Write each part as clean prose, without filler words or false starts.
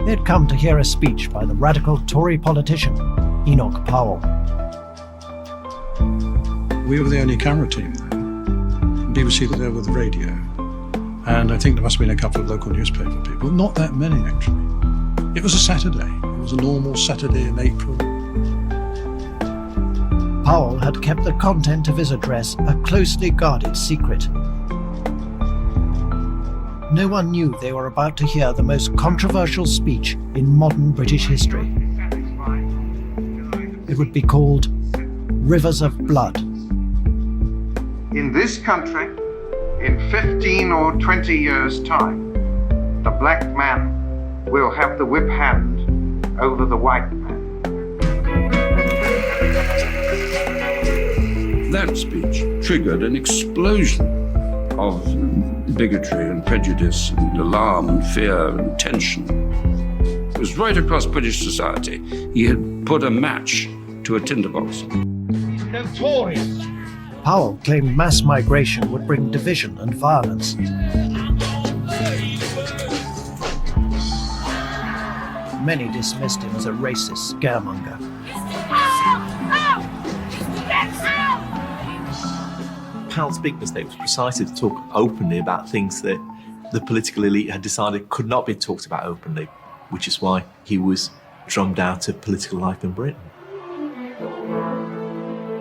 They'd come to hear a speech by the radical Tory politician, Enoch Powell. We were the only camera team there. BBC was there with the radio. And I think there must have been a couple of local newspaper people. Not that many, actually. It was a Saturday. It was a normal Saturday in April. Powell had kept the content of his address a closely guarded secret. No one knew they were about to hear the most controversial speech in modern British history. It would be called Rivers of Blood. In this country, in 15 or 20 years' time, the black man will have the whip hand over the white man. That speech triggered an explosion of bigotry and prejudice and alarm and fear and tension. It was right across British society. He had put a match to a tinderbox. Notorious. Powell claimed mass migration would bring division and violence. Many dismissed him as a racist scaremonger. Powell's big mistake was precisely to talk openly about things that the political elite had decided could not be talked about openly, which is why he was drummed out of political life in Britain.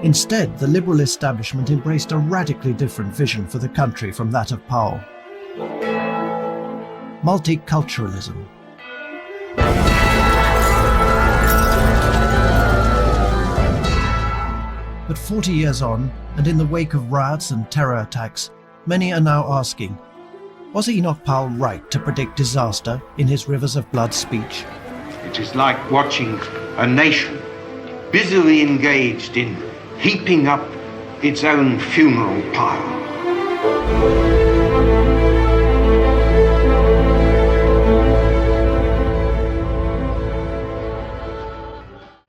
Instead, the liberal establishment embraced a radically different vision for the country from that of Powell. Multiculturalism. But 40 years on, and in the wake of riots and terror attacks, many are now asking, was Enoch Powell right to predict disaster in his Rivers of Blood speech? It is like watching a nation busily engaged in heaping up its own funeral pile.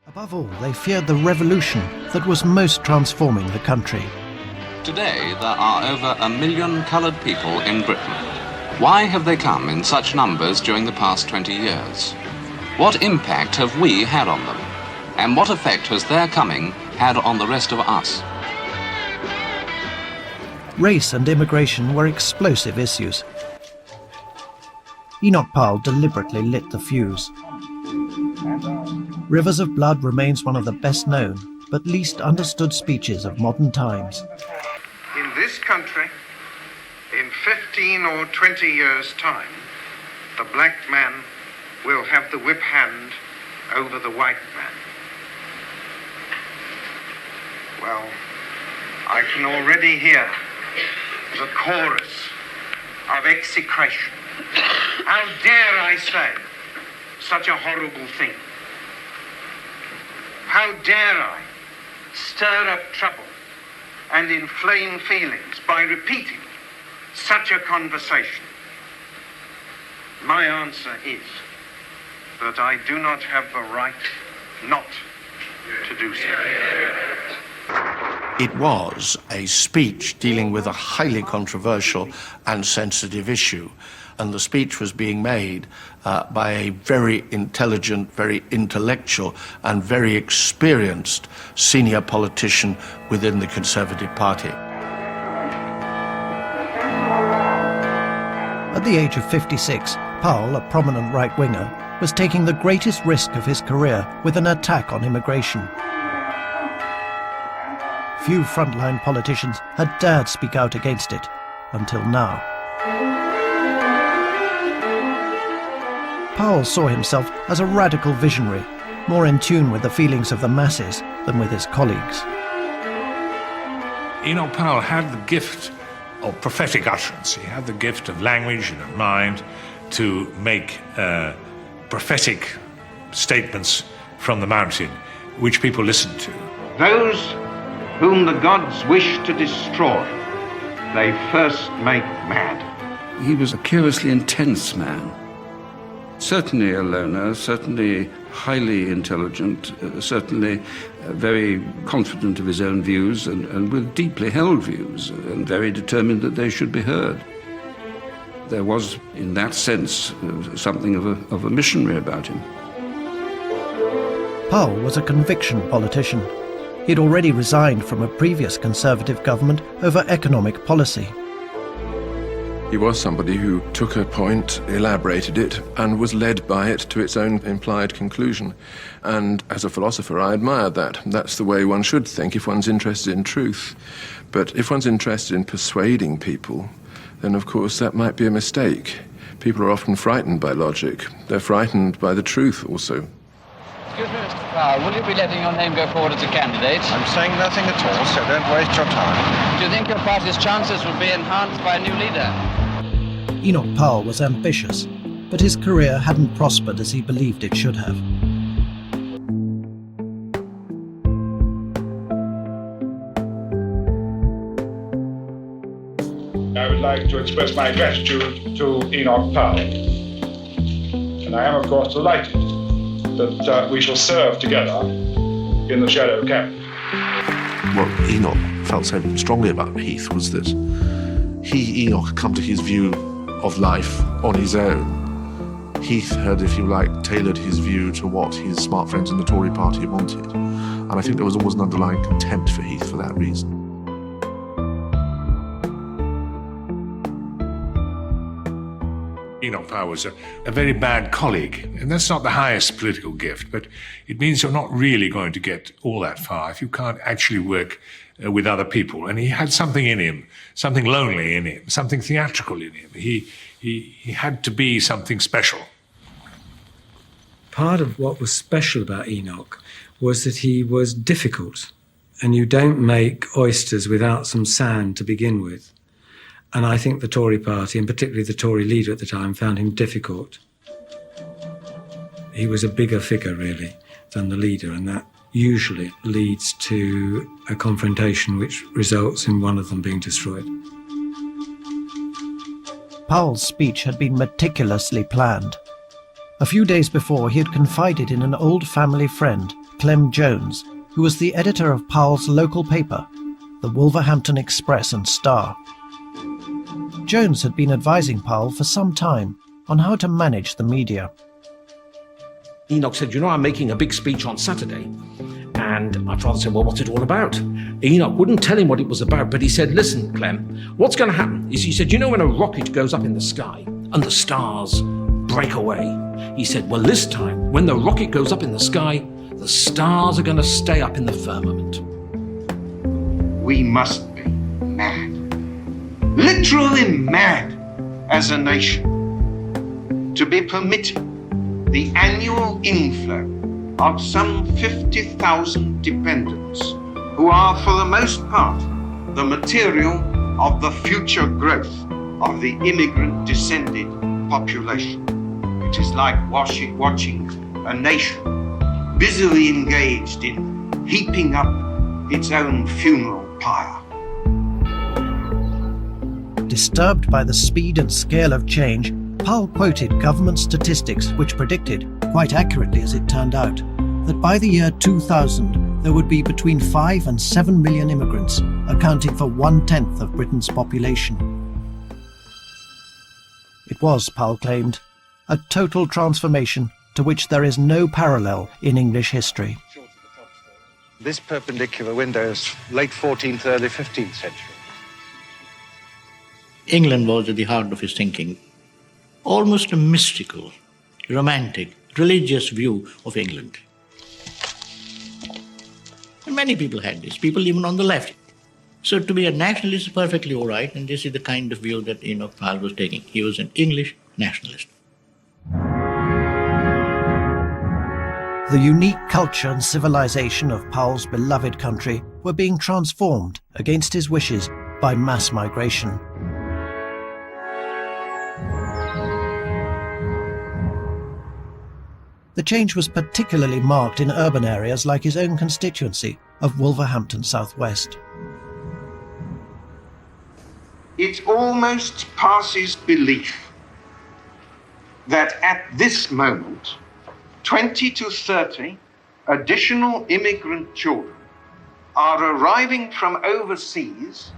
Above all, they feared the revolution that was most transforming the country. Today, there are over 1 million coloured people in Britain. Why have they come in such numbers during the past 20 years? What impact have we had on them? And what effect has their coming had on the rest of us? Race and immigration were explosive issues. Enoch Powell deliberately lit the fuse. Rivers of Blood remains one of the best known, but least understood speeches of modern times. In this country, in 15 or 20 years' time, the black man will have the whip hand over the white man. Well, I can already hear the chorus of execration. How dare I say such a horrible thing? How dare I stir up trouble and inflame feelings by repeating such a conversation? My answer is that I do not have the right not to do so. It was a speech dealing with a highly controversial and sensitive issue, and the speech was being made by a very intelligent, very intellectual and very experienced senior politician within the Conservative Party. At the age of 56, Powell, a prominent right-winger, was taking the greatest risk of his career with an attack on immigration. Few frontline politicians had dared speak out against it, until now. Powell saw himself as a radical visionary, more in tune with the feelings of the masses than with his colleagues. Enoch Powell had the gift of prophetic utterance. He had the gift of language and of mind to make prophetic statements from the mountain, which people listened to. Those whom the gods wish to destroy, they first make mad. He was a curiously intense man. Certainly a loner, certainly highly intelligent, certainly very confident of his own views and with deeply held views, and very determined that they should be heard. There was, in that sense, something of a missionary about him. Powell was a conviction politician. He'd already resigned from a previous Conservative government over economic policy. He was somebody who took a point, elaborated it, and was led by it to its own implied conclusion. And as a philosopher, I admired that. That's the way one should think if one's interested in truth. But if one's interested in persuading people, then of course that might be a mistake. People are often frightened by logic. They're frightened by the truth also. Excuse me, Mr. Powell, will you be letting your name go forward as a candidate? I'm saying nothing at all, so don't waste your time. Do you think your party's chances will be enhanced by a new leader? Enoch Powell was ambitious, but his career hadn't prospered as he believed it should have. I would like to express my gratitude to Enoch Powell. And I am, of course, delighted that we shall serve together in the shadow cabinet. What Enoch felt so strongly about Heath was that Enoch had come to his view of life on his own. Heath had, if you like, tailored his view to what his smart friends in the Tory party wanted. And I think there was always an underlying contempt for Heath for that reason. Enoch Powell was a very bad colleague, and that's not the highest political gift, but it means you're not really going to get all that far if you can't actually work with other people. And he had something in him, something lonely in him, something theatrical in him. He had to be something special. Part of what was special about Enoch was that he was difficult, and you don't make oysters without some sand to begin with. And I think the Tory party, and particularly the Tory leader at the time, found him difficult. He was a bigger figure, really, than the leader, and that usually leads to a confrontation which results in one of them being destroyed. Powell's speech had been meticulously planned. A few days before, he had confided in an old family friend, Clem Jones, who was the editor of Powell's local paper, the Wolverhampton Express and Star. Jones had been advising Powell for some time on how to manage the media. Enoch said, I'm making a big speech on Saturday. And my father said, well, what's it all about? Enoch wouldn't tell him what it was about, but he said, listen, Clem, what's going to happen is, he said, when a rocket goes up in the sky and the stars break away? He said, well, this time, when the rocket goes up in the sky, the stars are going to stay up in the firmament. We must be mad. Literally mad as a nation to be permitting the annual inflow of some 50,000 dependents who are, for the most part, the material of the future growth of the immigrant-descended population. It is like watching a nation busily engaged in heaping up its own funeral pyre. Disturbed by the speed and scale of change, Powell quoted government statistics which predicted, quite accurately as it turned out, that by the year 2000 there would be between 5 and 7 million immigrants, accounting for 1/10 of Britain's population. It was, Powell claimed, a total transformation to which there is no parallel in English history. This perpendicular window is late 14th, early 15th century. England was at the heart of his thinking. Almost a mystical, romantic, religious view of England. And many people had this, people even on the left. So to be a nationalist is perfectly all right, and this is the kind of view that Enoch Powell was taking. He was an English nationalist. The unique culture and civilization of Powell's beloved country were being transformed against his wishes by mass migration. The change was particularly marked in urban areas like his own constituency of Wolverhampton South West. It almost passes belief that at this moment, 20 to 30 additional immigrant children are arriving from overseas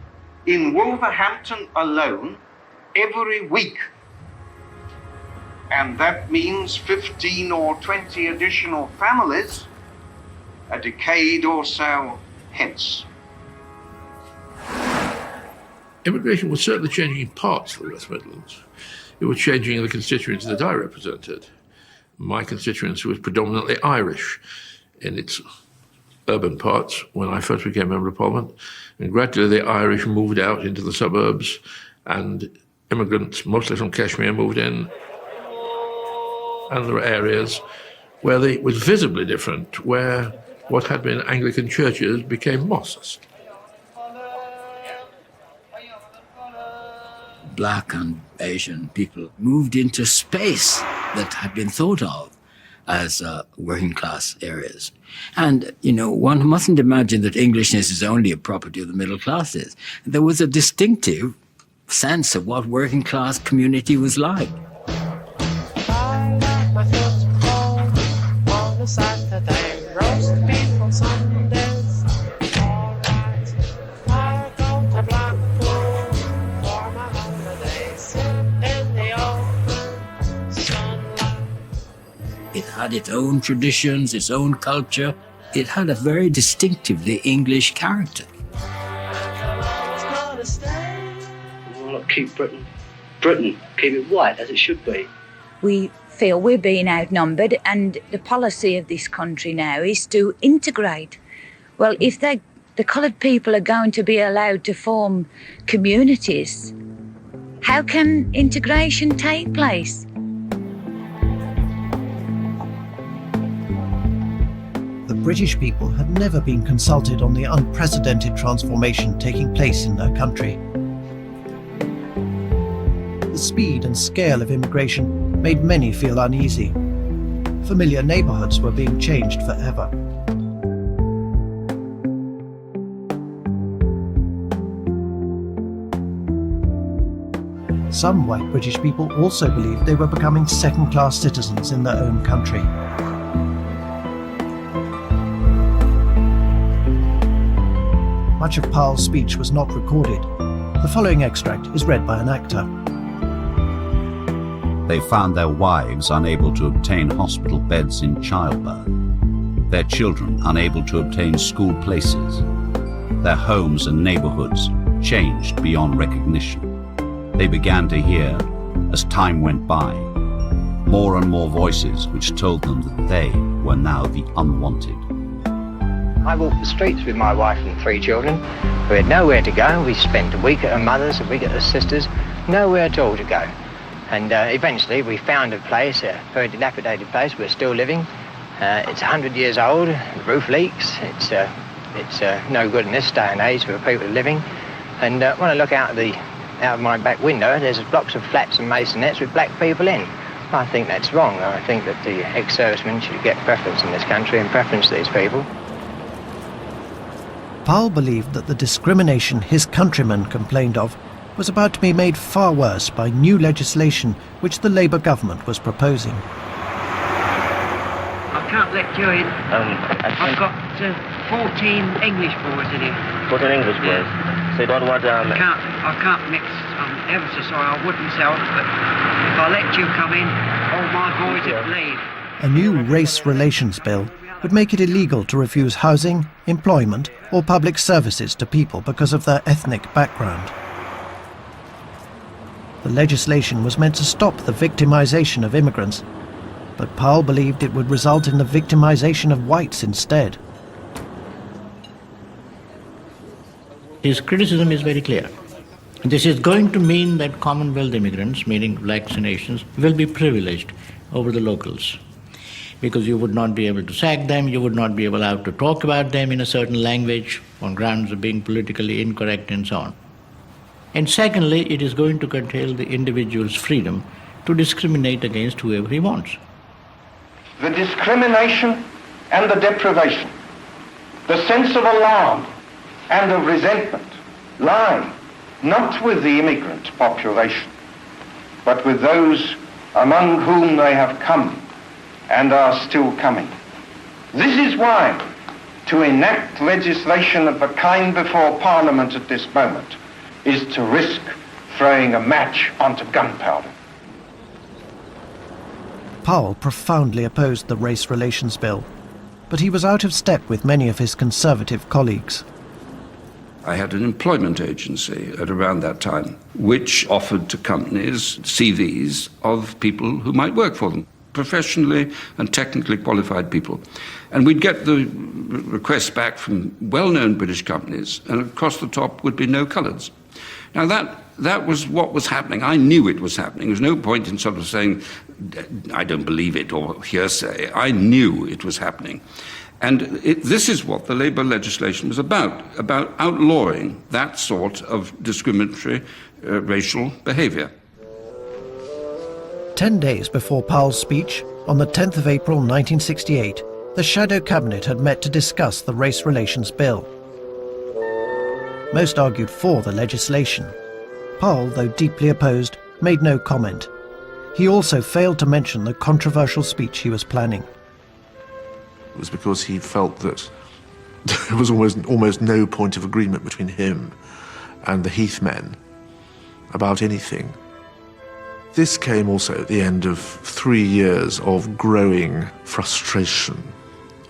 in Wolverhampton alone every week And that means 15 or 20 additional families a decade or so hence. Immigration was certainly changing in parts of the West Midlands. It was changing in the constituency that I represented. My constituency was predominantly Irish in its urban parts when I first became Member of Parliament. And gradually the Irish moved out into the suburbs and immigrants, mostly from Kashmir, moved in. And there were areas where it was visibly different, where what had been Anglican churches became mosques. Black and Asian people moved into space that had been thought of as working class areas. And, you know, one mustn't imagine that Englishness is only a property of the middle classes. There was a distinctive sense of what working class community was like. Saturday, roast beef on Sundays. Alright, I go to Blackpool for my holidays. Sit in the open sunlight. It had its own traditions, its own culture. It had a very distinctively English character. We want to keep Britain, keep it white as it should be. We feel we're being outnumbered, and the policy of this country now is to integrate. Well, if the coloured people are going to be allowed to form communities, how can integration take place? The British people had never been consulted on the unprecedented transformation taking place in their country. The speed and scale of immigration made many feel uneasy. Familiar neighbourhoods were being changed forever. Some white British people also believed they were becoming second-class citizens in their own country. Much of Powell's speech was not recorded. The following extract is read by an actor. They found their wives unable to obtain hospital beds in childbirth, their children unable to obtain school places, their homes and neighborhoods changed beyond recognition. They began to hear, as time went by, more and more voices which told them that they were now the unwanted. I walked the streets with my wife and 3 children. We had nowhere to go. We spent a week at her mother's, a week at her sister's, nowhere at all to go. And eventually we found a place, a very dilapidated place. We're still living. It's 100 years old. The roof leaks. It's no good in this day and age for people living. And when I look out of my back window, there's blocks of flats and masonettes with black people in. I think that's wrong. I think that the ex-servicemen should get preference in this country and preference these people. Powell believed that the discrimination his countrymen complained of was about to be made far worse by new legislation which the Labour government was proposing. I can't let you in. I've got 14 English boys in here. 14 English boys? So you don't want I can't mix. I'm ever so sorry, I would myself, but if I let you come in, all my boys would leave. A new race relations bill would make it illegal to refuse housing, employment or public services to people because of their ethnic background. The legislation was meant to stop the victimization of immigrants, but Powell believed it would result in the victimization of whites instead. His criticism is very clear. This is going to mean that Commonwealth immigrants, meaning blacks and Asians, will be privileged over the locals. Because you would not be able to sack them, you would not be allowed to talk about them in a certain language on grounds of being politically incorrect and so on. And secondly, it is going to curtail the individual's freedom to discriminate against whoever he wants. The discrimination and the deprivation, the sense of alarm and of resentment lie not with the immigrant population, but with those among whom they have come and are still coming. This is why to enact legislation of the kind before Parliament at this moment is to risk throwing a match onto gunpowder. Powell profoundly opposed the Race Relations Bill, but he was out of step with many of his conservative colleagues. I had an employment agency at around that time, which offered to companies CVs of people who might work for them, professionally and technically qualified people. And we'd get the requests back from well-known British companies, and across the top would be no colours. Now that was what was happening. I knew it was happening. There was no point in sort of saying, I don't believe it, or hearsay. I knew it was happening. And this is what the Labour legislation was about outlawing that sort of discriminatory racial behaviour. 10 days before Powell's speech, on the 10th of April 1968, the Shadow Cabinet had met to discuss the Race Relations Bill. Most argued for the legislation. Powell, though deeply opposed, made no comment. He also failed to mention the controversial speech he was planning. It was because he felt that there was almost no point of agreement between him and the Heath men about anything. This came also at the end of 3 years of growing frustration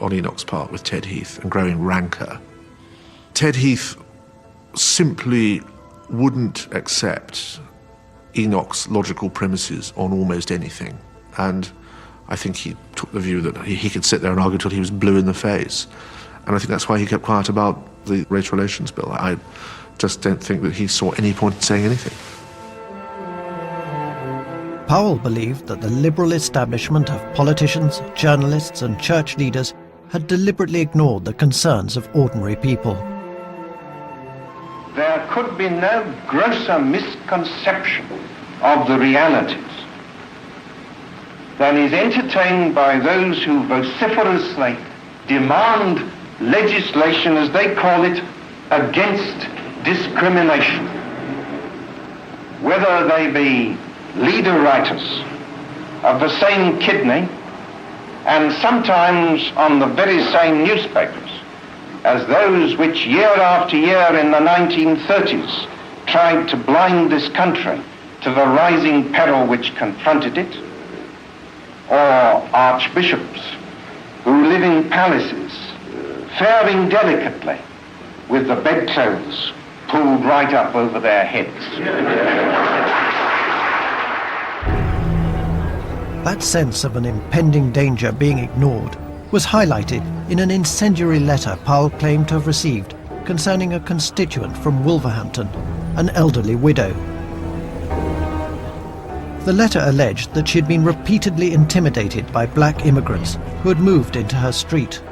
on Enoch's part with Ted Heath and growing rancour. Ted Heath simply wouldn't accept Enoch's logical premises on almost anything, and I think he took the view that he could sit there and argue till he was blue in the face. And I think that's why he kept quiet about the Race Relations Bill. I just don't think that he saw any point in saying anything. Powell believed that the liberal establishment of politicians, journalists and church leaders had deliberately ignored the concerns of ordinary people. There could be no grosser misconception of the realities than is entertained by those who vociferously demand legislation, as they call it, against discrimination. Whether they be leader writers of the same kidney and sometimes on the very same newspapers as those which year after year in the 1930s tried to blind this country to the rising peril which confronted it, or archbishops who live in palaces, faring delicately with the bedclothes pulled right up over their heads. That sense of an impending danger being ignored was highlighted in an incendiary letter Powell claimed to have received concerning a constituent from Wolverhampton, an elderly widow. The letter alleged that she had been repeatedly intimidated by black immigrants who had moved into her street.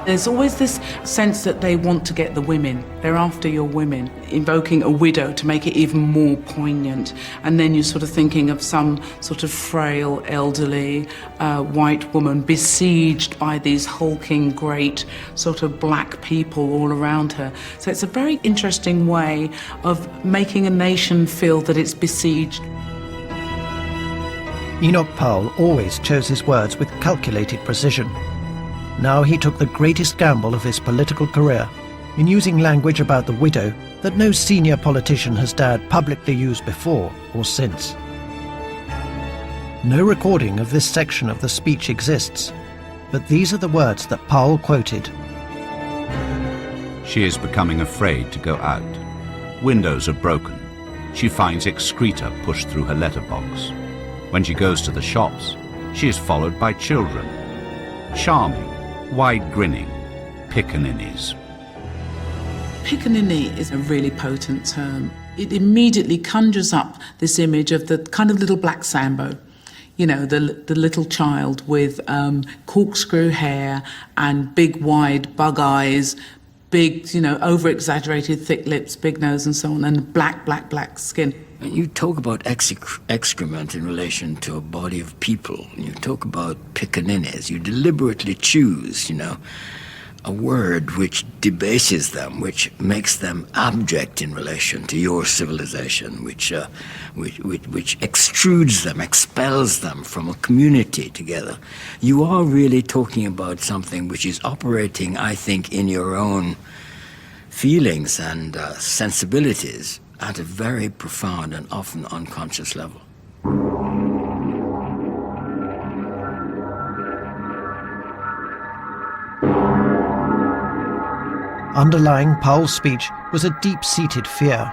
There's always this sense that they want to get the women. They're after your women, invoking a widow to make it even more poignant. And then you're sort of thinking of some sort of frail, elderly white woman besieged by these hulking, great sort of black people all around her. So it's a very interesting way of making a nation feel that it's besieged. Enoch Powell always chose his words with calculated precision. Now he took the greatest gamble of his political career in using language about the widow that no senior politician has dared publicly use before or since. No recording of this section of the speech exists, but these are the words that Powell quoted. She is becoming afraid to go out. Windows are broken. She finds excreta pushed through her letterbox. When she goes to the shops, she is followed by children. Charming, wide-grinning pickaninnies. Pickaninny is a really potent term. It immediately conjures up this image of the kind of little black Sambo. You know, the little child with corkscrew hair and big, wide bug eyes, big, over-exaggerated thick lips, big nose and so on, and black skin. You talk about excrement in relation to a body of people. You talk about pickaninnies. You deliberately choose, a word which debases them, which makes them abject in relation to your civilization, which extrudes them, expels them from a community together. You are really talking about something which is operating, I think, in your own feelings and sensibilities at a very profound and often unconscious level. Underlying Powell's speech was a deep-seated fear.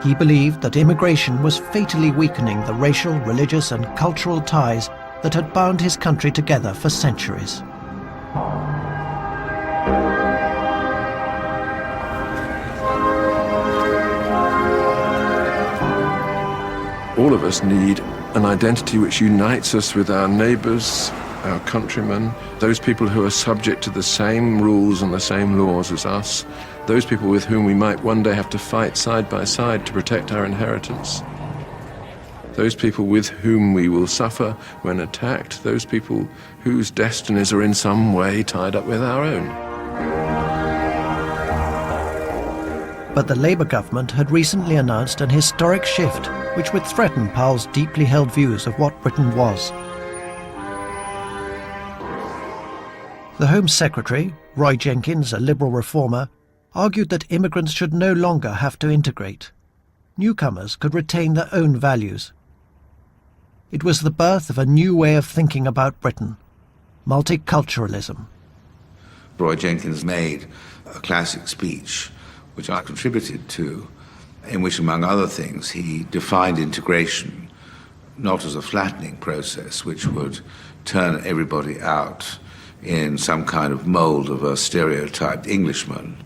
He believed that immigration was fatally weakening the racial, religious and cultural ties that had bound his country together for centuries. All of us need an identity which unites us with our neighbours, our countrymen, those people who are subject to the same rules and the same laws as us, those people with whom we might one day have to fight side by side to protect our inheritance, those people with whom we will suffer when attacked, those people whose destinies are in some way tied up with our own. But the Labour government had recently announced an historic shift which would threaten Powell's deeply held views of what Britain was. The Home Secretary, Roy Jenkins, a Liberal reformer, argued that immigrants should no longer have to integrate. Newcomers could retain their own values. It was the birth of a new way of thinking about Britain, multiculturalism. Roy Jenkins made a classic speech, which I contributed to, in which, among other things, he defined integration not as a flattening process which would turn everybody out in some kind of mold of a stereotyped Englishman,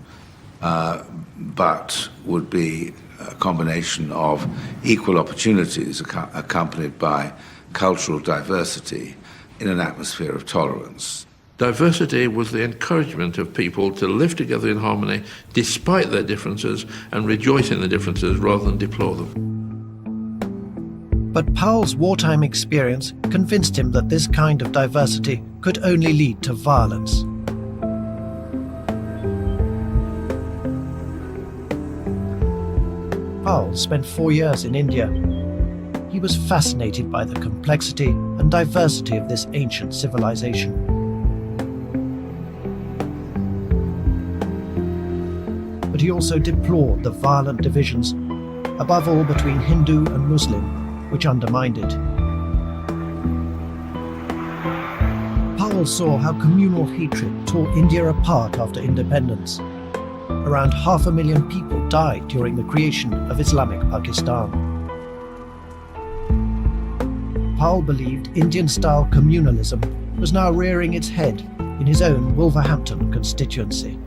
but would be a combination of equal opportunities accompanied by cultural diversity in an atmosphere of tolerance. Diversity was the encouragement of people to live together in harmony despite their differences and rejoice in the differences rather than deplore them. But Powell's wartime experience convinced him that this kind of diversity could only lead to violence. Powell spent 4 years in India. He was fascinated by the complexity and diversity of this ancient civilization. But he also deplored the violent divisions, above all between Hindu and Muslim, which undermined it. Powell saw how communal hatred tore India apart after independence. Around 500,000 people died during the creation of Islamic Pakistan. Powell believed Indian-style communalism was now rearing its head in his own Wolverhampton constituency.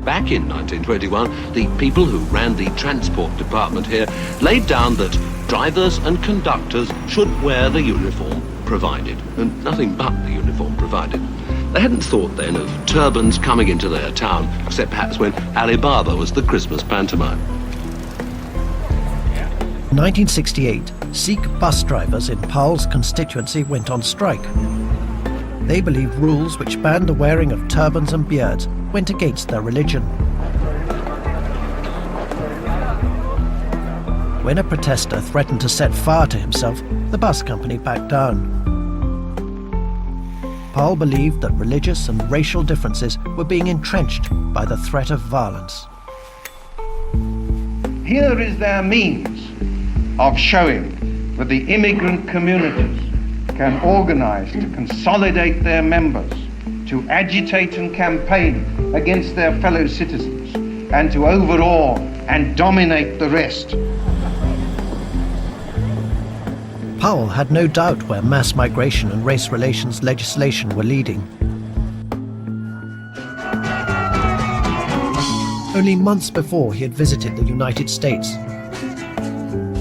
Back in 1921, the people who ran the transport department here laid down that drivers and conductors should wear the uniform provided, and nothing but the uniform provided. They hadn't thought then of turbans coming into their town, except perhaps when Alibaba was the Christmas pantomime. In 1968, Sikh bus drivers in Powell's constituency went on strike. They believed rules which banned the wearing of turbans and beards went against their religion. When a protester threatened to set fire to himself, the bus company backed down. Powell believed that religious and racial differences were being entrenched by the threat of violence. Here is their means of showing that the immigrant communities can organize to consolidate their members, to agitate and campaign against their fellow citizens, and to overawe and dominate the rest. Powell had no doubt where mass migration and race relations legislation were leading. Only months before he had visited the United States,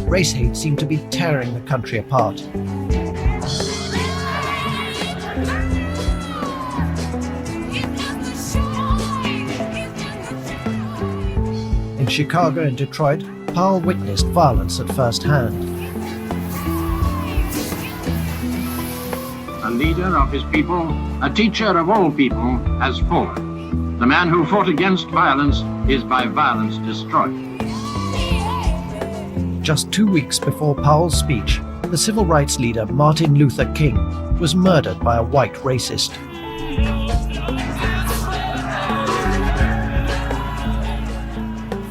race hate seemed to be tearing the country apart. In Chicago and Detroit, Powell witnessed violence at first hand. A leader of his people, a teacher of all people, has fallen. The man who fought against violence is by violence destroyed. Just 2 weeks before Powell's speech, the civil rights leader Martin Luther King was murdered by a white racist.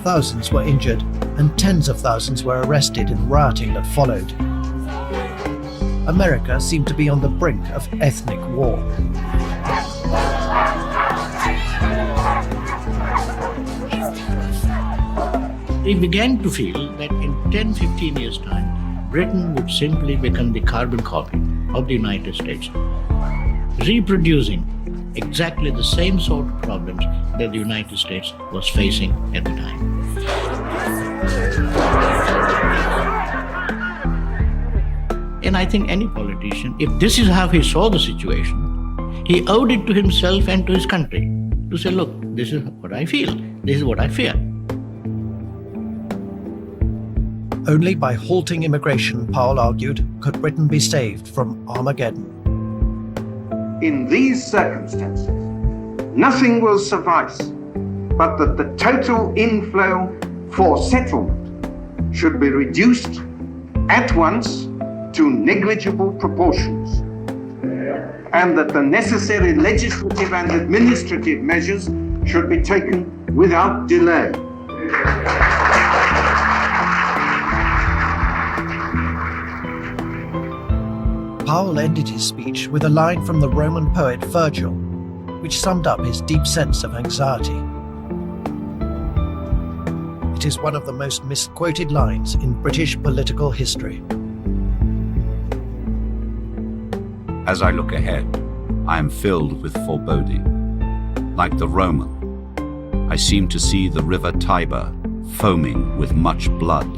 Thousands were injured, and tens of thousands were arrested in rioting that followed. America seemed to be on the brink of ethnic war. He began to feel that in 10, 15 years' time, Britain would simply become the carbon copy of the United States, reproducing exactly the same sort of problems that the United States was facing at the time. And I think any politician, if this is how he saw the situation, he owed it to himself and to his country to say, look, this is what I feel, this is what I fear. Only by halting immigration, Powell argued, could Britain be saved from Armageddon. In these circumstances, nothing will suffice but that the total inflow for settlement should be reduced at once to negligible proportions, and that the necessary legislative and administrative measures should be taken without delay. Powell ended his speech with a line from the Roman poet Virgil, which summed up his deep sense of anxiety. It is one of the most misquoted lines in British political history. As I look ahead, I am filled with foreboding. Like the Roman, I seem to see the river Tiber foaming with much blood.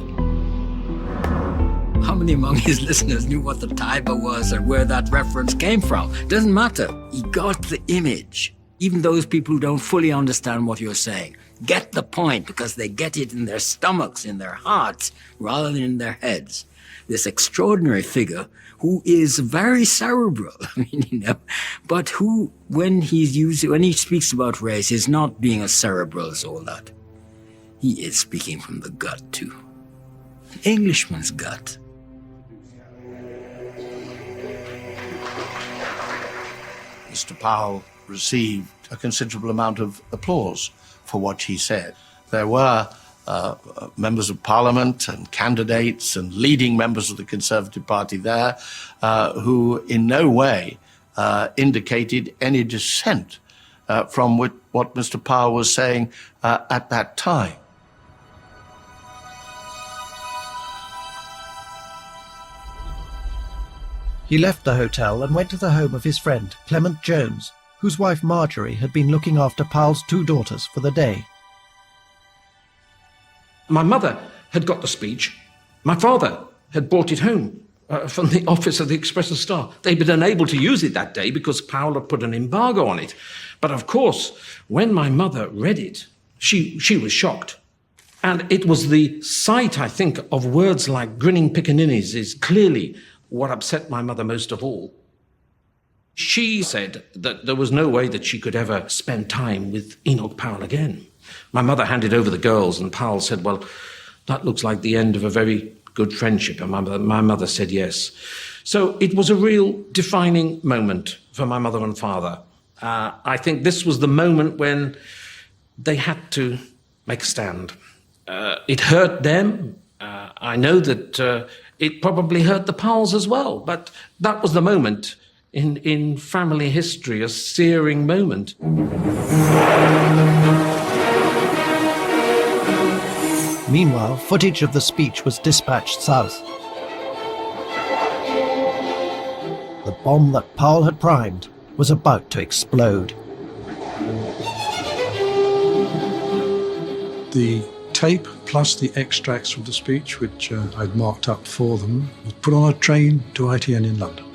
How many among his listeners knew what the Tiber was and where that reference came from? Doesn't matter. He got the image. Even those people who don't fully understand what you're saying get the point because they get it in their stomachs, in their hearts, rather than in their heads. This extraordinary figure who is very cerebral, but who, when he speaks about race, is not being as cerebral as all that. He is speaking from the gut too. An Englishman's gut. Mr. Powell received a considerable amount of applause for what he said. There were members of Parliament and candidates and leading members of the Conservative Party there who in no way indicated any dissent from what Mr. Powell was saying at that time. He left the hotel and went to the home of his friend, Clement Jones, whose wife Marjorie had been looking after Powell's 2 daughters for the day. My mother had got the speech. My father had brought it home from the office of the Express and Star. They'd been unable to use it that day because Powell had put an embargo on it. But of course, when my mother read it, she was shocked. And it was the sight, I think, of words like grinning pickaninnies is clearly what upset my mother most of all. She said that there was no way that she could ever spend time with Enoch Powell again. My mother handed over the girls, and Powell said, well, that looks like the end of a very good friendship. And my mother said yes. So it was a real defining moment for my mother and father. I think this was the moment when they had to make a stand. It hurt them. I know that it probably hurt the Powells as well, but that was the moment in family history, a searing moment. Meanwhile, footage of the speech was dispatched south. The bomb that Powell had primed was about to explode. The tape plus the extracts from the speech, which I'd marked up for them, was put on a train to ITN in London.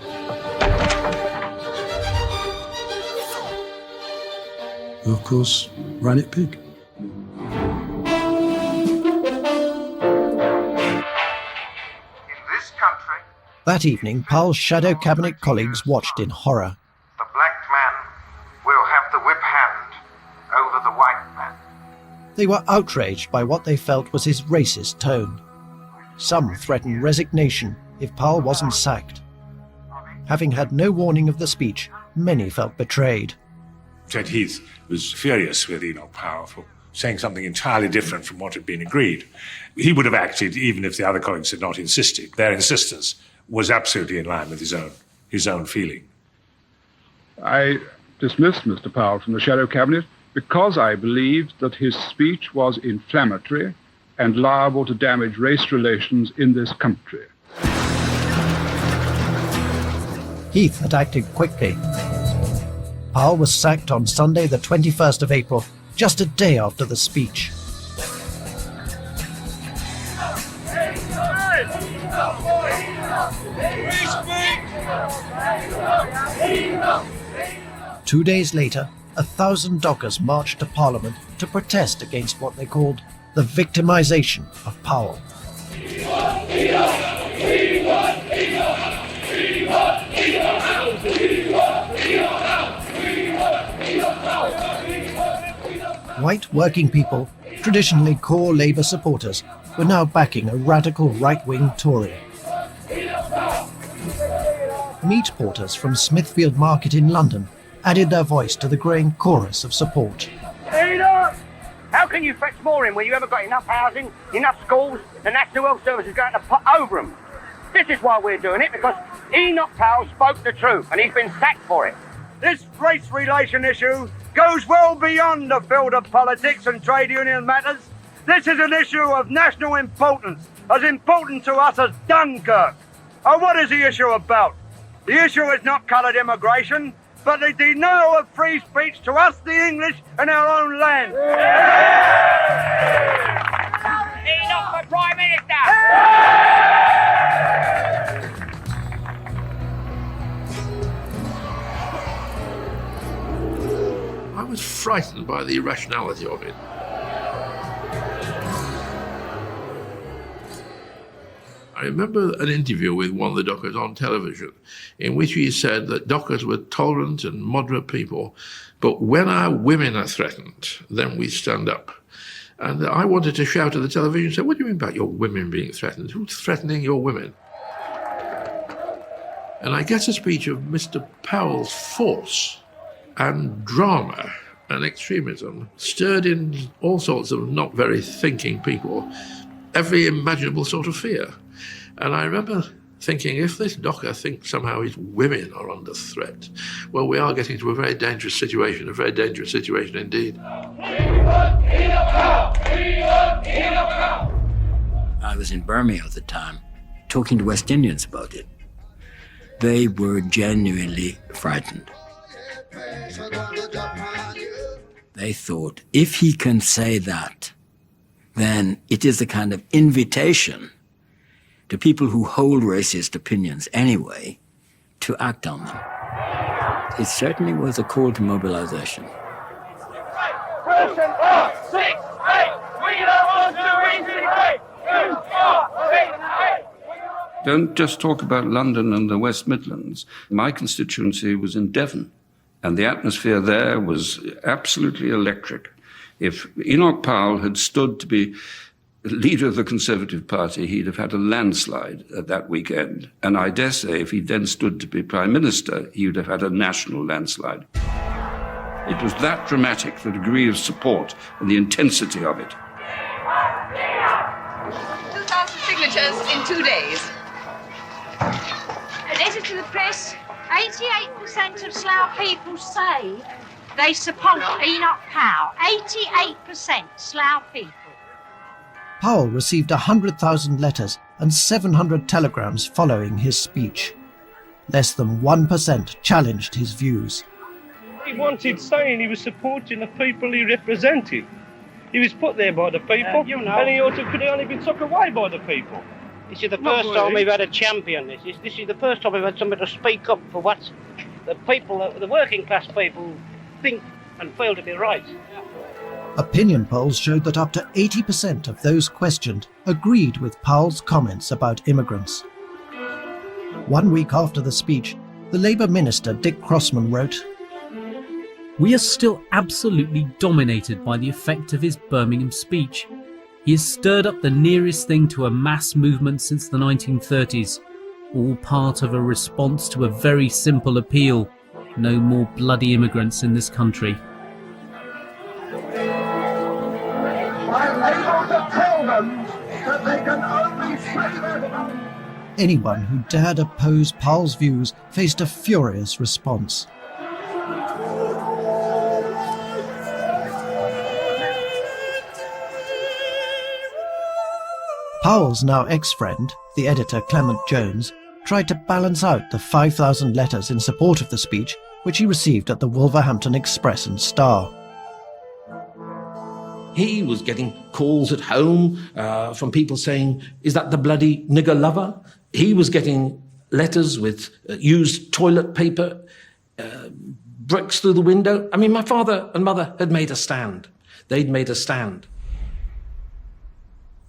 Who, of course, ran it big. That evening, Powell's shadow cabinet colleagues watched in horror. The black man will have the whip hand over the white man. They were outraged by what they felt was his racist tone. Some threatened resignation if Powell wasn't sacked. Having had no warning of the speech, many felt betrayed. Ted Heath was furious with Enoch Powell for saying something entirely different from what had been agreed. He would have acted even if the other colleagues had not insisted. Their insistence was absolutely in line with his own feeling. I dismissed Mr. Powell from the Shadow Cabinet because I believed that his speech was inflammatory and liable to damage race relations in this country. Heath had acted quickly. Powell was sacked on Sunday, the 21st of April, just a day after the speech. Two days later, 1,000 dockers marched to Parliament to protest against what they called the victimization of Powell. White working people, traditionally core Labour supporters, were now backing a radical right-wing Tory. Meat porters from Smithfield Market in London added their voice to the growing chorus of support. Enoch! How can you fetch more in when you haven't got enough housing, enough schools, the National Health Service is going to put over them? This is why we're doing it, because Enoch Powell spoke the truth and he's been sacked for it. This race relation issue goes well beyond the field of politics and trade union matters. This is an issue of national importance, as important to us as Dunkirk. And what is the issue about? The issue is not coloured immigration, but the denial of free speech to us, the English, in our own land. Enoch for Prime Minister! I was frightened by the irrationality of it. I remember an interview with one of the dockers on television in which he said that dockers were tolerant and moderate people, but when our women are threatened, then we stand up. And I wanted to shout at the television and say, what do you mean about your women being threatened? Who's threatening your women? And I get a speech of Mr. Powell's force and drama and extremism, stirred in all sorts of not very thinking people, every imaginable sort of fear. And I remember thinking, if this docker thinks somehow his women are under threat, well, we are getting to a very dangerous situation indeed. I was in Birmingham at the time, talking to West Indians about it. They were genuinely frightened. They thought, if he can say that, then it is a kind of invitation to people who hold racist opinions anyway to act on them. It certainly was a call to mobilization. Don't just talk about London and the West Midlands. My constituency was in Devon, and the atmosphere there was absolutely electric. If Enoch Powell had stood to be leader of the Conservative Party, he'd have had a landslide at that weekend. And I dare say if he then stood to be Prime Minister, he would have had a national landslide. It was that dramatic, the degree of support and the intensity of it. 2,000 signatures in 2 days. A letter to the press. 88% of Slough people say they support Enoch Powell. 88% Slough people. Powell received 100,000 letters and 700 telegrams following his speech. Less than 1% challenged his views. He wanted saying he was supporting the people he represented. He was put there by the people, and he could have only been took away by the people. This is the first time we've had a champion. This is the first time we've had somebody to speak up for what the people, the working class people, think and feel to be right. Opinion polls showed that up to 80% of those questioned agreed with Powell's comments about immigrants. 1 week after the speech, the Labour minister Dick Crossman wrote, "We are still absolutely dominated by the effect of his Birmingham speech. He has stirred up the nearest thing to a mass movement since the 1930s, all part of a response to a very simple appeal: no more bloody immigrants in this country." Anyone who dared oppose Powell's views faced a furious response. Powell's now ex-friend, the editor Clement Jones, tried to balance out the 5,000 letters in support of the speech which he received at the Wolverhampton Express and Star. He was getting calls at home from people saying, "Is that the bloody nigger lover?" He was getting letters with used toilet paper, bricks through the window. I mean, my father and mother had made a stand. They'd made a stand.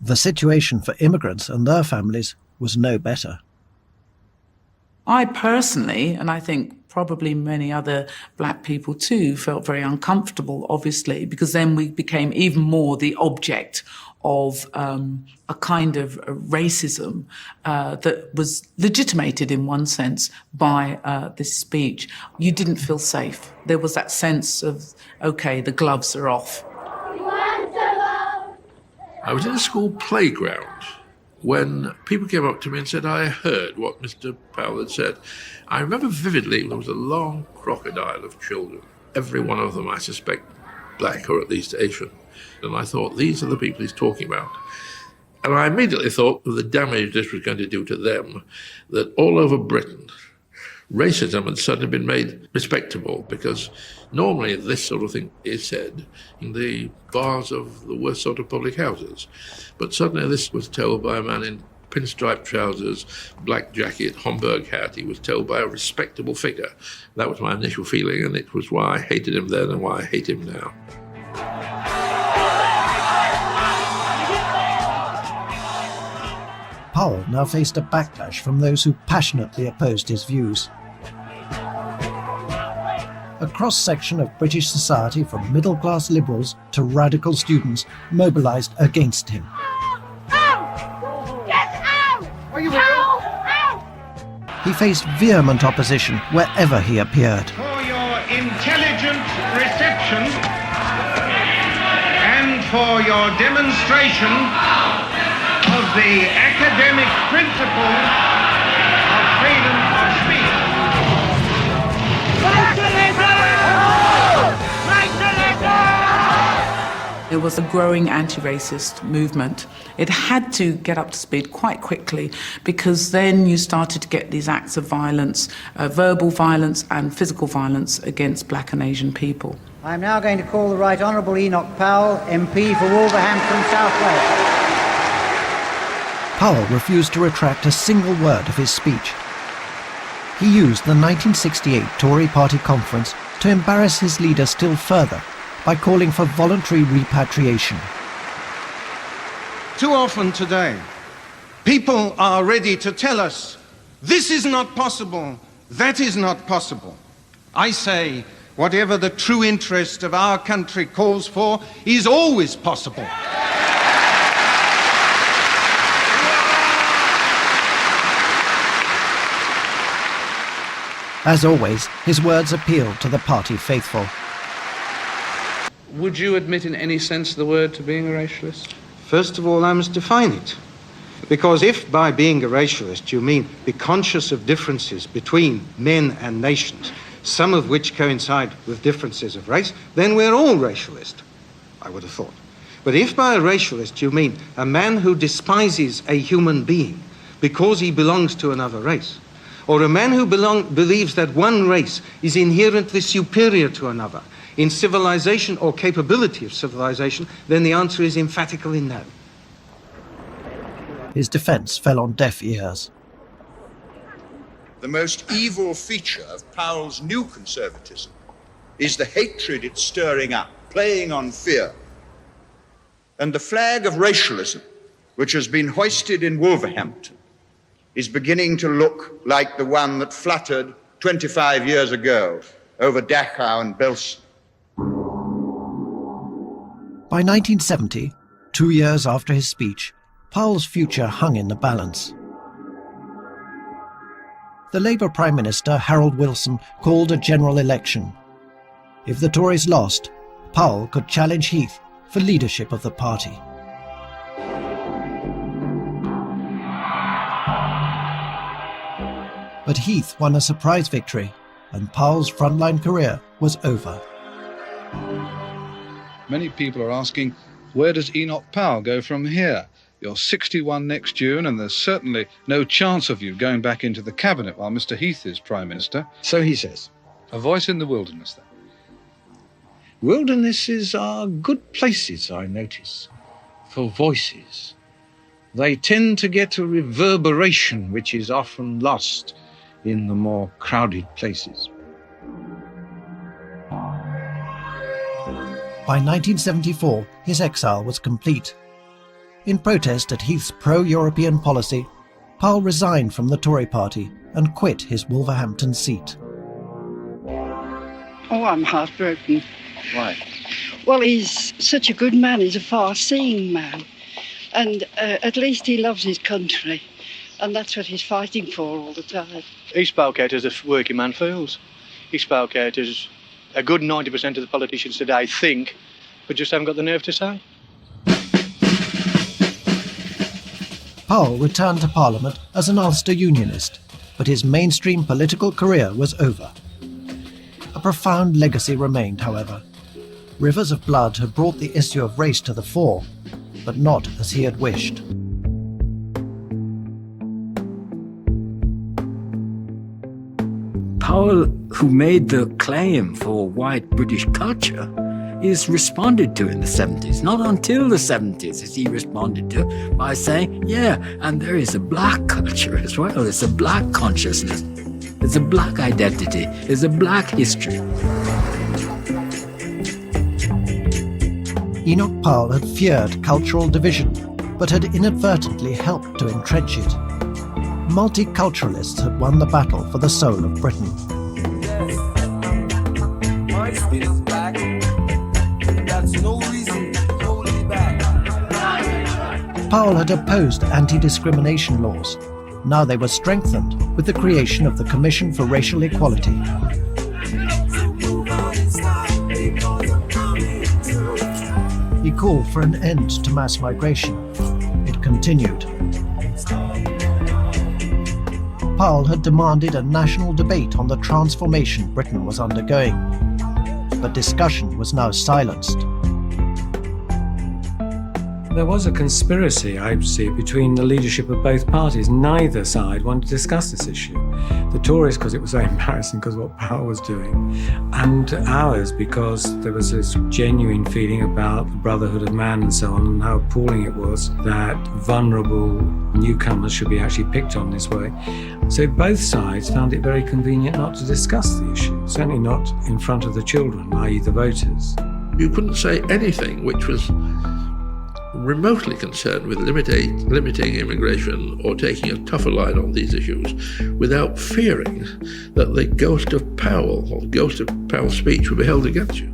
The situation for immigrants and their families was no better. I personally, and I think probably many other black people too, felt very uncomfortable, obviously, because then we became even more the object of a kind of racism that was legitimated in one sense by this speech. You didn't feel safe. There was that sense of, okay, the gloves are off. I was in a school playground when people came up to me and said, I heard what Mr. Powell had said. I remember vividly there was a long crocodile of children, every one of them, I suspect, black or at least Asian. And I thought, these are the people he's talking about. And I immediately thought of the damage this was going to do to them, that all over Britain, racism had suddenly been made respectable, because normally this sort of thing is said in the bars of the worst sort of public houses. But suddenly this was told by a man in pinstripe trousers, black jacket, Homburg hat. He was told by a respectable figure. That was my initial feeling, and it was why I hated him then and why I hate him now. Powell now faced a backlash from those who passionately opposed his views. A cross-section of British society, from middle-class liberals to radical students, mobilised against him. He faced vehement opposition wherever he appeared. For your intelligent reception and for your demonstration of the academic principle of freedom of speech. There was a growing anti-racist movement. It had to get up to speed quite quickly, because then you started to get these acts of violence, verbal violence and physical violence against black and Asian people. I'm now going to call the Right Honourable Enoch Powell, MP for Wolverhampton South West. Powell refused to retract a single word of his speech. He used the 1968 Tory party conference to embarrass his leader still further by calling for voluntary repatriation. Too often today, people are ready to tell us, this is not possible, that is not possible. I say, whatever the true interest of our country calls for is always possible. As always, his words appealed to the party faithful. Would you admit in any sense the word to being a racialist? First of all, I must define it. Because if by being a racialist you mean be conscious of differences between men and nations, some of which coincide with differences of race, then we're all racialist, I would have thought. But if by a racialist you mean a man who despises a human being because he belongs to another race, or a man who believes that one race is inherently superior to another in civilization or capability of civilization, then the answer is emphatically no. His defence fell on deaf ears. The most evil feature of Powell's new conservatism is the hatred it's stirring up, playing on fear. And the flag of racialism, which has been hoisted in Wolverhampton, is beginning to look like the one that fluttered 25 years ago over Dachau and Belsen. By 1970, 2 years after his speech, Powell's future hung in the balance. The Labour Prime Minister, Harold Wilson, called a general election. If the Tories lost, Powell could challenge Heath for leadership of the party. But Heath won a surprise victory, and Powell's frontline career was over. Many people are asking, where does Enoch Powell go from here? You're 61 next June, and there's certainly no chance of you going back into the cabinet while Mr. Heath is Prime Minister. So he says. A voice in the wilderness, then. Wildernesses are good places, I notice, for voices. They tend to get a reverberation which is often lost in the more crowded places. By 1974, his exile was complete. In protest at Heath's pro-European policy, Powell resigned from the Tory party and quit his Wolverhampton seat. Oh, I'm heartbroken. Why? Well, he's such a good man. He's a far-seeing man. And at least he loves his country. And that's what he's fighting for all the time. He spoke out as a working man feels. He spoke out as a good 90% of the politicians today think, but just haven't got the nerve to say. Powell returned to Parliament as an Ulster Unionist, but his mainstream political career was over. A profound legacy remained, however. Rivers of blood had brought the issue of race to the fore, but not as he had wished. Powell, who made the claim for white British culture, is responded to in the 70s. Not until the 70s is he responded to by saying, yeah, and there is a black culture as well. It's a black consciousness. It's a black identity. It's a black history. Enoch Powell had feared cultural division, but had inadvertently helped to entrench it. Multiculturalists had won the battle for the soul of Britain. My spirit is black. That's no reason to hold me back. Powell had opposed anti-discrimination laws. Now they were strengthened with the creation of the Commission for Racial Equality. He called for an end to mass migration. It continued. Powell had demanded a national debate on the transformation Britain was undergoing, but discussion was now silenced. There was a conspiracy, I see, between the leadership of both parties. Neither side wanted to discuss this issue. The Tories, because it was so embarrassing because of what Powell was doing, and ours, because there was this genuine feeling about the brotherhood of man and so on, and how appalling it was that vulnerable newcomers should be actually picked on this way. So both sides found it very convenient not to discuss the issue, certainly not in front of the children, i.e. the voters. You couldn't say anything which was remotely concerned with limiting immigration or taking a tougher line on these issues without fearing that the ghost of Powell or ghost of Powell's speech would be held against you.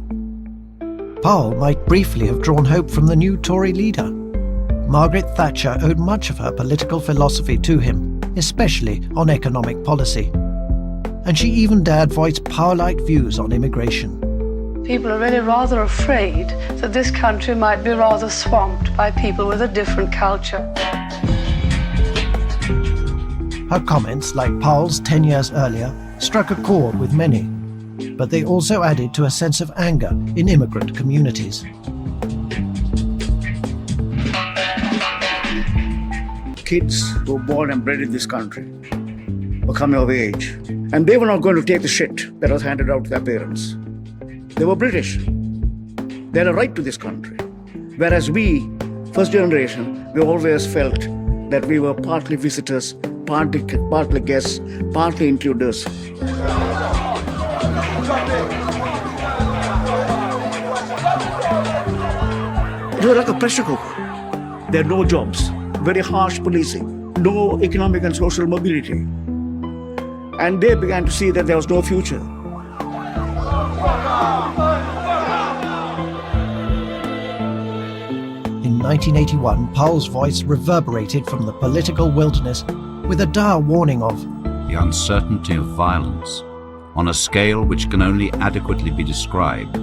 Powell might briefly have drawn hope from the new Tory leader. Margaret Thatcher owed much of her political philosophy to him, especially on economic policy. And she even dared voice Powellite views on immigration. People are really rather afraid that this country might be rather swamped by people with a different culture. Her comments, like Powell's 10 years earlier, struck a chord with many, but they also added to a sense of anger in immigrant communities. Kids who were born and bred in this country were coming of age, and they were not going to take the shit that was handed out to their parents. They were British. They had a right to this country. Whereas we, first generation, we always felt that we were partly visitors, partly guests, partly intruders. It was like a pressure cooker. There are no jobs, very harsh policing, no economic and social mobility. And they began to see that there was no future. In 1981, Powell's voice reverberated from the political wilderness with a dire warning of the uncertainty of violence on a scale which can only adequately be described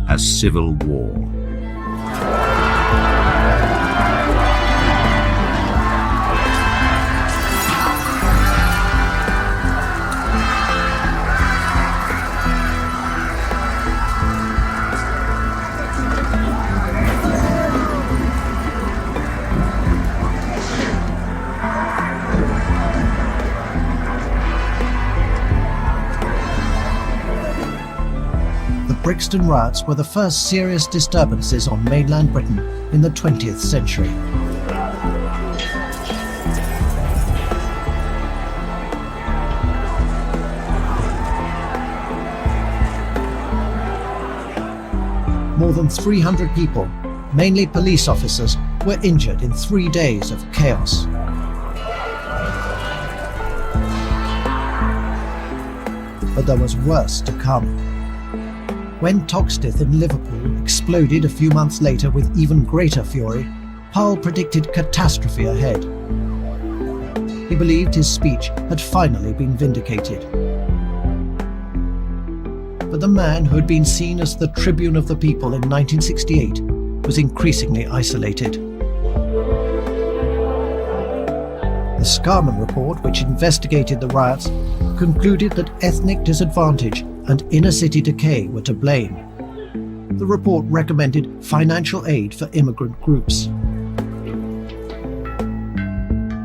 as civil war. Brixton riots were the first serious disturbances on mainland Britain in the 20th century. More than 300 people, mainly police officers, were injured in 3 days of chaos. But there was worse to come. When Toxteth in Liverpool exploded a few months later with even greater fury, Powell predicted catastrophe ahead. He believed his speech had finally been vindicated. But the man who had been seen as the tribune of the people in 1968 was increasingly isolated. The Scarman report, which investigated the riots, concluded that ethnic disadvantage and inner-city decay were to blame. The report recommended financial aid for immigrant groups.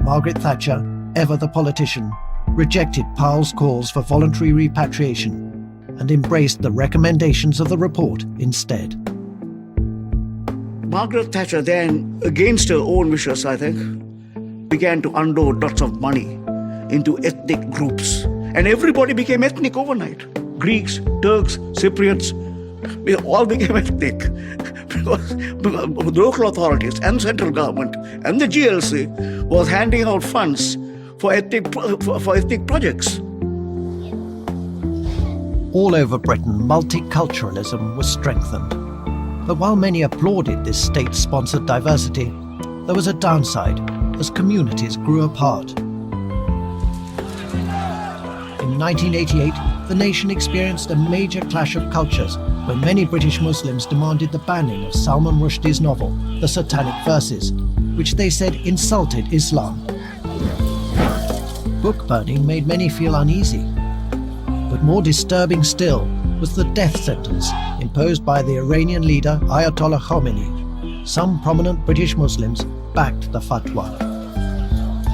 Margaret Thatcher, ever the politician, rejected Powell's calls for voluntary repatriation and embraced the recommendations of the report instead. Margaret Thatcher then, against her own wishes, I think, began to unload lots of money into ethnic groups. And everybody became ethnic overnight. Greeks, Turks, Cypriots, we all became ethnic. because the local authorities and central government and the GLC was handing out funds for ethnic projects. All over Britain, multiculturalism was strengthened. But while many applauded this state-sponsored diversity, there was a downside as communities grew apart. In 1988, the nation experienced a major clash of cultures when many British Muslims demanded the banning of Salman Rushdie's novel, The Satanic Verses, which they said insulted Islam. Book burning made many feel uneasy. But more disturbing still was the death sentence imposed by the Iranian leader Ayatollah Khomeini. Some prominent British Muslims backed the fatwa.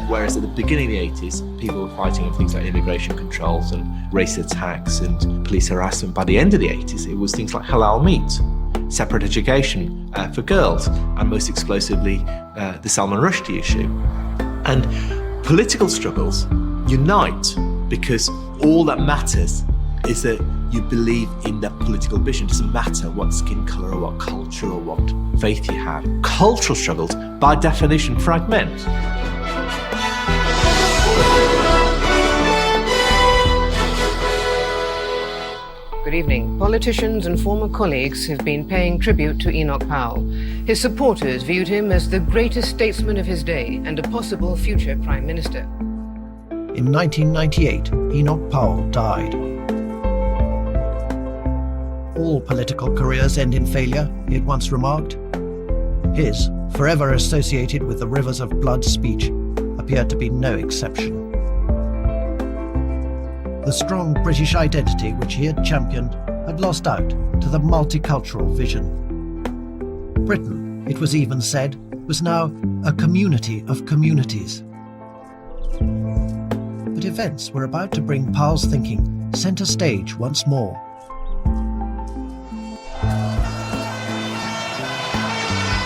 Whereas at the beginning of the 80s, people were fighting over things like immigration controls and race attacks and police harassment. By the end of the 80s, it was things like halal meat, separate education for girls, and most explosively, the Salman Rushdie issue. And political struggles unite because all that matters is that you believe in that political vision. It doesn't matter what skin colour or what culture or what faith you have. Cultural struggles, by definition, fragment. Good evening. Politicians and former colleagues have been paying tribute to Enoch Powell. His supporters viewed him as the greatest statesman of his day and a possible future Prime Minister. In 1998, Enoch Powell died. All political careers end in failure, he had once remarked. His, forever associated with the rivers of blood speech, appeared to be no exception. The strong British identity which he had championed had lost out to the multicultural vision. Britain, it was even said, was now a community of communities. But events were about to bring Powell's thinking centre stage once more.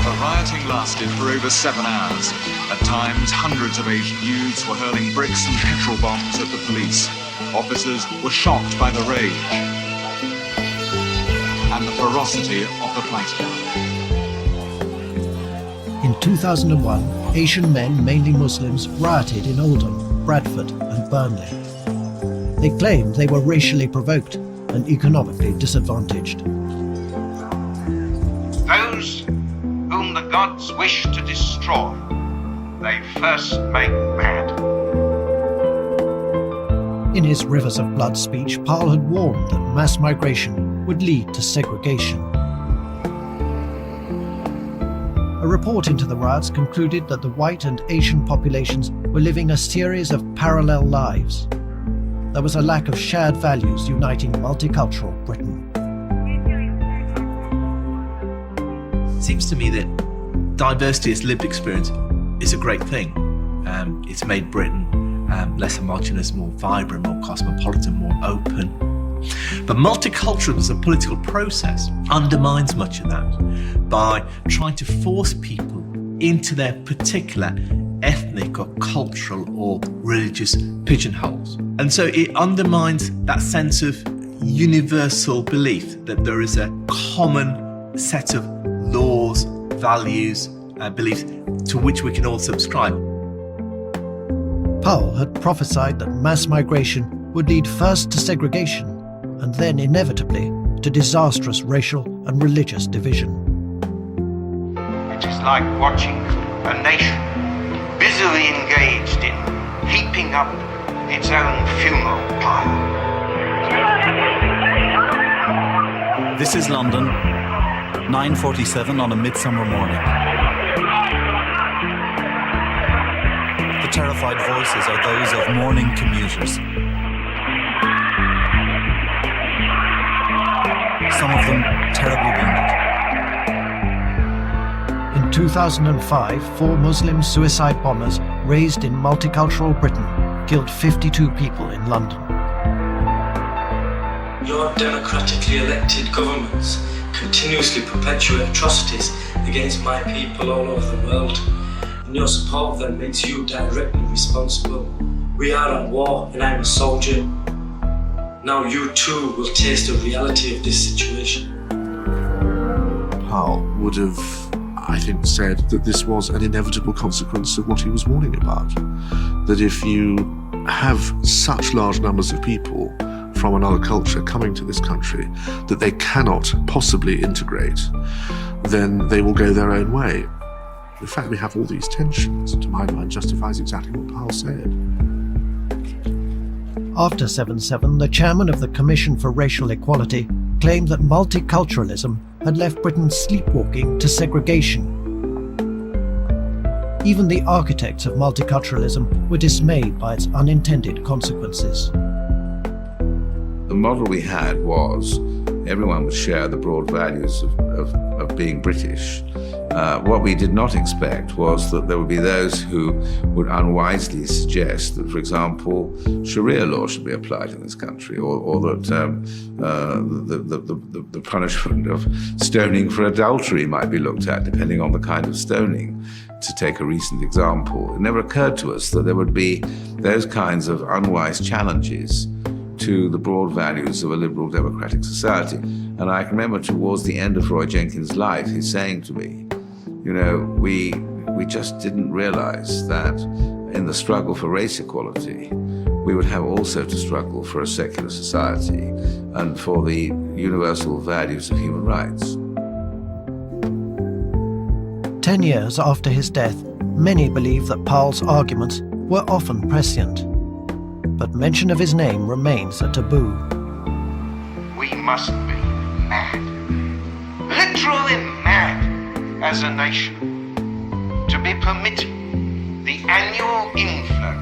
The rioting lasted for over 7 hours. At times, hundreds of Asian youths were hurling bricks and petrol bombs at the police. Officers were shocked by the rage and the ferocity of the fighting. In 2001, Asian men, mainly Muslims, rioted in Oldham, Bradford and Burnley. They claimed they were racially provoked and economically disadvantaged. Those whom the gods wish to destroy, they first make mad. In his Rivers of Blood speech, Powell had warned that mass migration would lead to segregation. A report into the riots concluded that the white and Asian populations were living a series of parallel lives. There was a lack of shared values uniting multicultural Britain. It seems to me that diversity as lived experience is a great thing. It's made Britain less homogenous, more vibrant, more cosmopolitan, more open. But multiculturalism, political process, undermines much of that by trying to force people into their particular ethnic or cultural or religious pigeonholes. And so it undermines that sense of universal belief that there is a common set of laws, values, beliefs to which we can all subscribe. Powell had prophesied that mass migration would lead first to segregation and then inevitably to disastrous racial and religious division. It is like watching a nation busily engaged in heaping up its own funeral pyre. This is London, 9:47 on a midsummer morning. The terrified voices are those of mourning commuters. Some of them terribly wounded. In 2005, 4 Muslim suicide bombers raised in multicultural Britain killed 52 people in London. Your democratically elected governments continuously perpetuate atrocities against my people all over the world, and your support of them makes you directly responsible. We are at war, and I'm a soldier. Now you too will taste the reality of this situation. Powell would have, I think, said that this was an inevitable consequence of what he was warning about. That if you have such large numbers of people from another culture coming to this country that they cannot possibly integrate, then they will go their own way. The fact we have all these tensions, to my mind, justifies exactly what Powell said. After 7/7, the chairman of the Commission for Racial Equality claimed that multiculturalism had left Britain sleepwalking to segregation. Even the architects of multiculturalism were dismayed by its unintended consequences. The model we had was everyone would share the broad values of being British. What we did not expect was that there would be those who would unwisely suggest that, for example, Sharia law should be applied in this country, or that the punishment of stoning for adultery might be looked at, depending on the kind of stoning, to take a recent example. It never occurred to us that there would be those kinds of unwise challenges to the broad values of a liberal democratic society. And I can remember towards the end of Roy Jenkins' life, his saying to me, you know, we just didn't realize that in the struggle for race equality, we would have also to struggle for a secular society and for the universal values of human rights. 10 years after his death, many believe that Powell's arguments were often prescient. But mention of his name remains a taboo. We must be mad, literally mad as a nation, to be permitting the annual inflow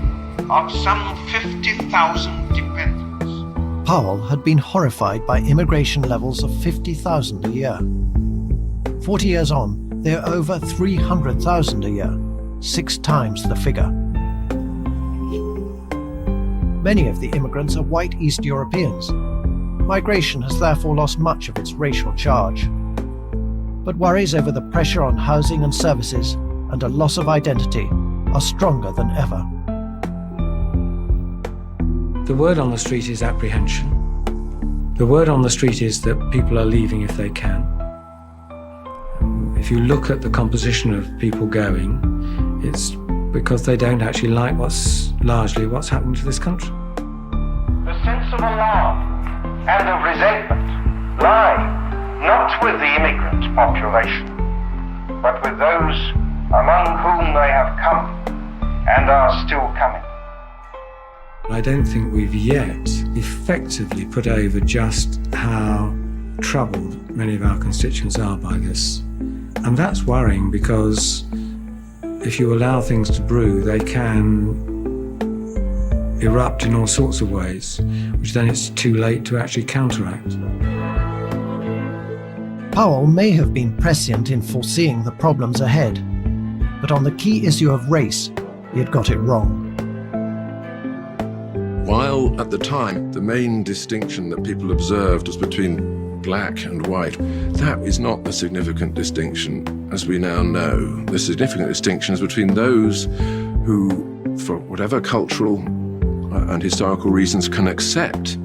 of some 50,000 dependents. Powell had been horrified by immigration levels of 50,000 a year. 40 years on, they are over 300,000 a year, 6 times the figure. Many of the immigrants are white East Europeans. Migration has therefore lost much of its racial charge. But worries over the pressure on housing and services and a loss of identity are stronger than ever. The word on the street is apprehension. The word on the street is that people are leaving if they can. If you look at the composition of people going, it's because they don't actually like what's happening to this country. The sense of alarm and of resentment lie not with the immigrant population, but with those among whom they have come and are still coming. I don't think we've yet effectively put over just how troubled many of our constituents are by this. And that's worrying, because if you allow things to brew, they can erupt in all sorts of ways, which then it's too late to actually counteract. Powell may have been prescient in foreseeing the problems ahead, but on the key issue of race, he had got it wrong. While at the time the main distinction that people observed was between black and white, that is not the significant distinction as we now know. The significant distinction is between those who, for whatever cultural and historical reasons, can accept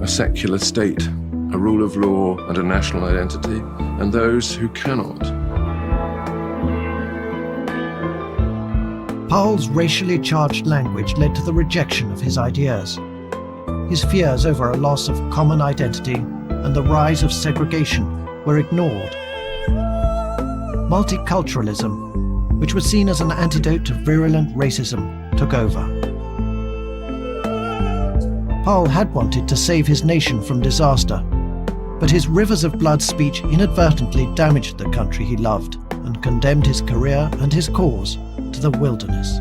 a secular state, a rule of law and a national identity, and those who cannot. Powell's racially charged language led to the rejection of his ideas. His fears over a loss of common identity and the rise of segregation were ignored. Multiculturalism, which was seen as an antidote to virulent racism, took over. Powell had wanted to save his nation from disaster, but his rivers of blood speech inadvertently damaged the country he loved and condemned his career and his cause to the wilderness.